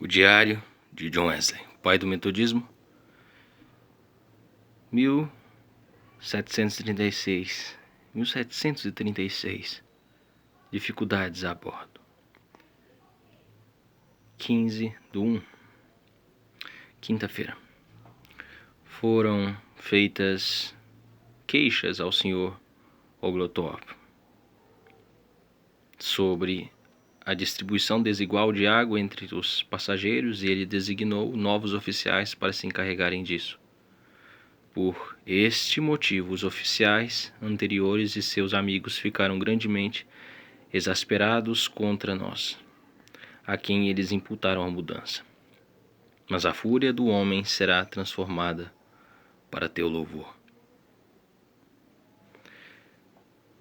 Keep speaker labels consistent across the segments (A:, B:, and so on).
A: O Diário de John Wesley, pai do metodismo, 1736. Dificuldades a bordo. 15/1, quinta-feira. Foram feitas queixas ao Sr. Oglethorpe sobre a distribuição desigual de água entre os passageiros, e ele designou novos oficiais para se encarregarem disso. Por este motivo, os oficiais anteriores e seus amigos ficaram grandemente exasperados contra nós, a quem eles imputaram a mudança. Mas a fúria do homem será transformada para teu louvor.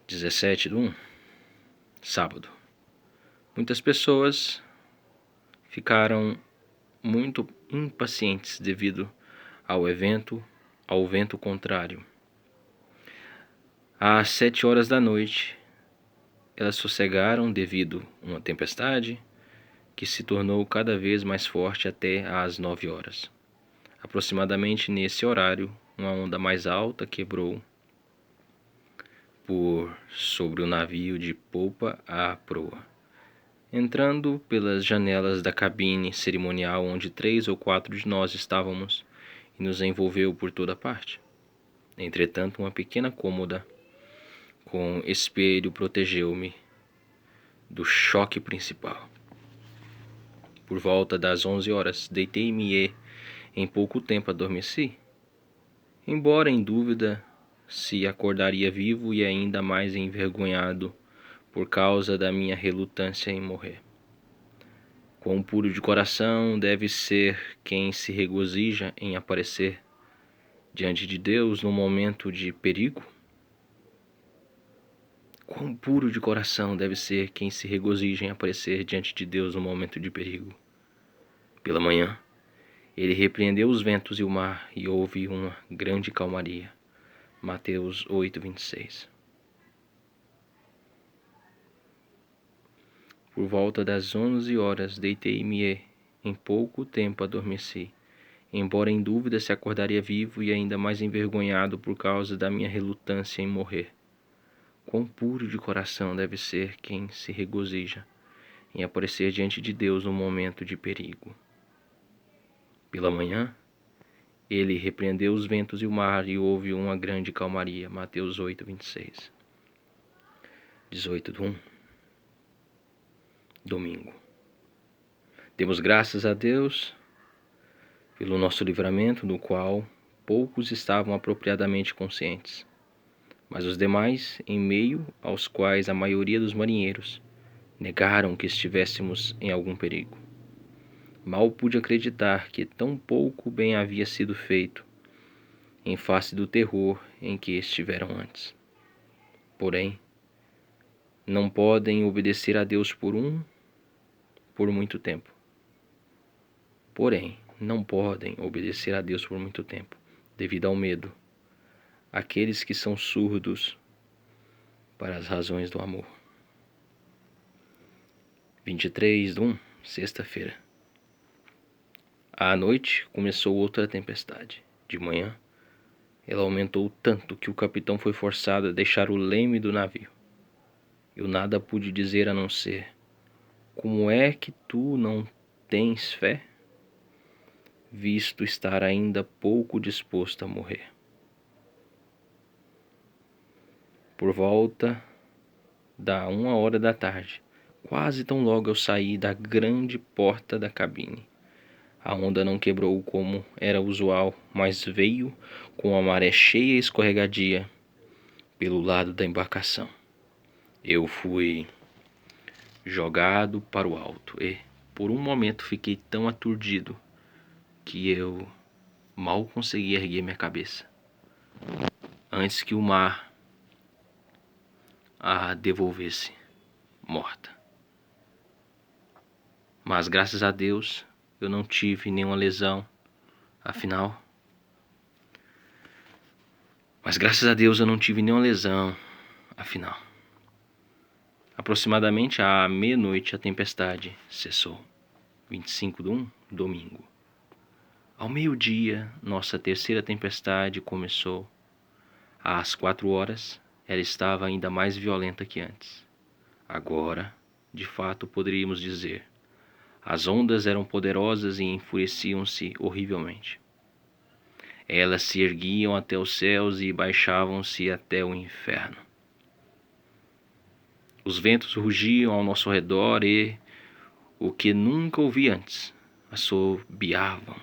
A: 17/1, sábado. Muitas pessoas ficaram muito impacientes devido ao vento contrário. Às 7 horas da noite, elas sossegaram devido a uma tempestade que se tornou cada vez mais forte até às 9 horas. Aproximadamente nesse horário, uma onda mais alta quebrou por sobre o navio de polpa à proa, entrando pelas janelas da cabine cerimonial onde 3 ou 4 de nós estávamos, e nos envolveu por toda parte. Entretanto, uma pequena cômoda com espelho protegeu-me do choque principal. Por volta das 11 horas, deitei-me e, em pouco tempo, adormeci, embora em dúvida se acordaria vivo e ainda mais envergonhado por causa da minha relutância em morrer. Quão puro de coração deve ser quem se regozija em aparecer diante de Deus no momento de perigo? Quão puro de coração deve ser quem se regozija em aparecer diante de Deus no momento de perigo? Pela manhã, ele repreendeu os ventos e o mar, e houve uma grande calmaria. Mateus 8:26. Por volta das 11 horas, deitei-me e, em pouco tempo, adormeci, embora em dúvida se acordaria vivo e ainda mais envergonhado por causa da minha relutância em morrer. Quão puro de coração deve ser quem se regozija em aparecer diante de Deus no momento de perigo. Pela manhã, ele repreendeu os ventos e o mar, e houve uma grande calmaria. Mateus 8:26. 18/1, domingo. Demos graças a Deus pelo nosso livramento, do qual poucos estavam apropriadamente conscientes, mas os demais, em meio aos quais a maioria dos marinheiros, negaram que estivéssemos em algum perigo. Mal pude acreditar que tão pouco bem havia sido feito, em face do terror em que estiveram antes. Porém, não podem obedecer a Deus por muito tempo. Devido ao medo. Aqueles que são surdos para as razões do amor. 23/1, sexta-feira. À noite começou outra tempestade. De manhã, ela aumentou tanto que o capitão foi forçado a deixar o leme do navio. Eu nada pude dizer a não ser: como é que tu não tens fé, visto estar ainda pouco disposto a morrer? Por volta da 1 hora da tarde, quase tão logo eu saí da grande porta da cabine, a onda não quebrou como era usual, mas veio com a maré cheia e escorregadia pelo lado da embarcação. Eu fui jogado para o alto e, por um momento, fiquei tão aturdido que eu mal consegui erguer minha cabeça, antes que o mar a devolvesse morta. Mas graças a Deus eu não tive nenhuma lesão, afinal. Aproximadamente à meia-noite a tempestade cessou. 25/1, domingo. Ao meio-dia, nossa terceira tempestade começou. Às 4 horas, ela estava ainda mais violenta que antes. Agora, de fato, poderíamos dizer, as ondas eram poderosas e enfureciam-se horrivelmente. Elas se erguiam até os céus e baixavam-se até o inferno. Os ventos rugiam ao nosso redor e, o que nunca ouvi antes, assobiavam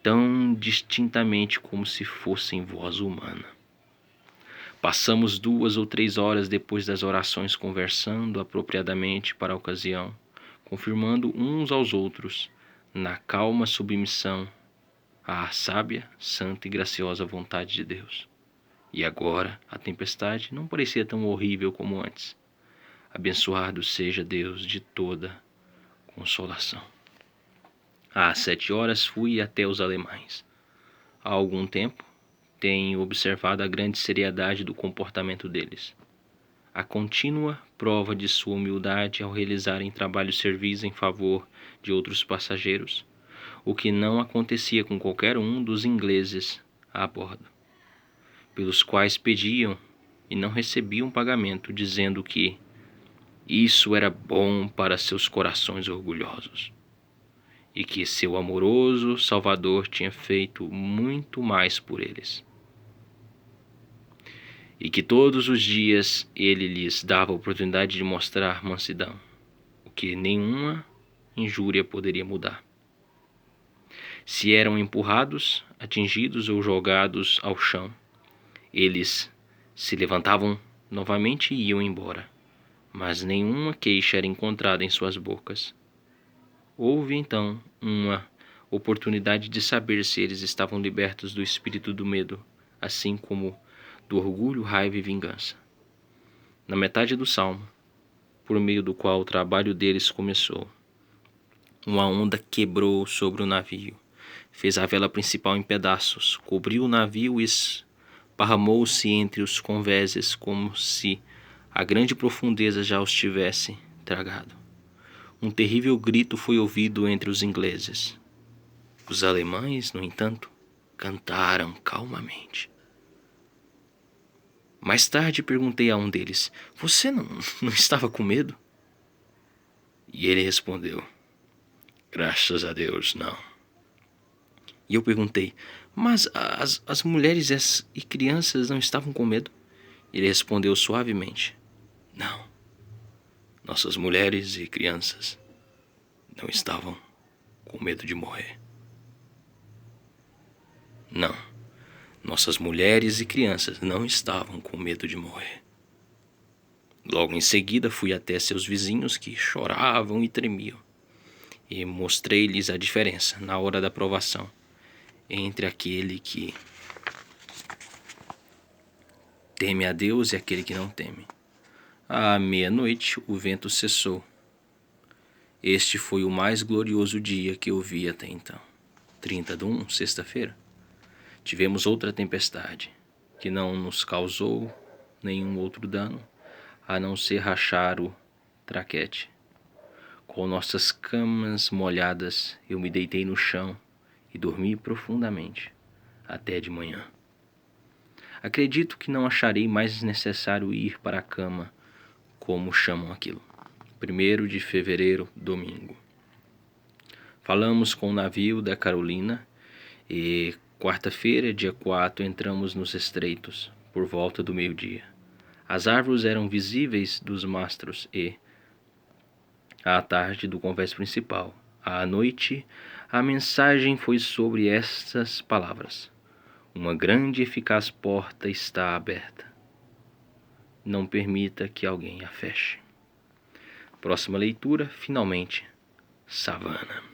A: tão distintamente como se fossem voz humana. Passamos 2 ou 3 horas depois das orações conversando apropriadamente para a ocasião, confirmando uns aos outros na calma submissão à sábia, santa e graciosa vontade de Deus. E agora a tempestade não parecia tão horrível como antes. Abençoado seja Deus de toda consolação. Às 7 horas fui até os alemães. Há algum tempo tenho observado a grande seriedade do comportamento deles. A contínua prova de sua humildade ao realizarem trabalhos servis em favor de outros passageiros, o que não acontecia com qualquer um dos ingleses a bordo, pelos quais pediam e não recebiam pagamento, dizendo que isso era bom para seus corações orgulhosos e que seu amoroso Salvador tinha feito muito mais por eles. E que todos os dias ele lhes dava a oportunidade de mostrar mansidão, o que nenhuma injúria poderia mudar. Se eram empurrados, atingidos ou jogados ao chão, eles se levantavam novamente e iam embora, mas nenhuma queixa era encontrada em suas bocas. Houve então uma oportunidade de saber se eles estavam libertos do espírito do medo, assim como do orgulho, raiva e vingança. Na metade do salmo, por meio do qual o trabalho deles começou, uma onda quebrou sobre o navio, fez a vela principal em pedaços, cobriu o navio e esparramou-se entre os convéses como se a grande profundeza já os tivesse tragado. Um terrível grito foi ouvido entre os ingleses. Os alemães, no entanto, cantaram calmamente. Mais tarde perguntei a um deles: "Você não estava com medo?" E ele respondeu: "Graças a Deus, não." E eu perguntei: "Mas as mulheres e crianças não estavam com medo?" Ele respondeu suavemente: "Não. Nossas mulheres e crianças não estavam com medo de morrer." Não, nossas mulheres e crianças não estavam com medo de morrer. Logo em seguida fui até seus vizinhos que choravam e tremiam, e mostrei-lhes a diferença, na hora da provação, entre aquele que teme a Deus e aquele que não teme. À meia-noite o vento cessou. Este foi o mais glorioso dia que eu vi até então. 30/1, sexta-feira. Tivemos outra tempestade, que não nos causou nenhum outro dano, a não ser rachar o traquete. Com nossas camas molhadas, eu me deitei no chão e dormi profundamente, até de manhã. Acredito que não acharei mais necessário ir para a cama, como chamam aquilo. 1º de fevereiro, domingo. Falamos com o navio da Carolina e quarta-feira, dia 4, entramos nos estreitos, por volta do meio-dia. As árvores eram visíveis dos mastros e, à tarde, do convés principal. À noite, a mensagem foi sobre estas palavras: uma grande e eficaz porta está aberta. Não permita que alguém a feche. Próxima leitura, finalmente, Savana.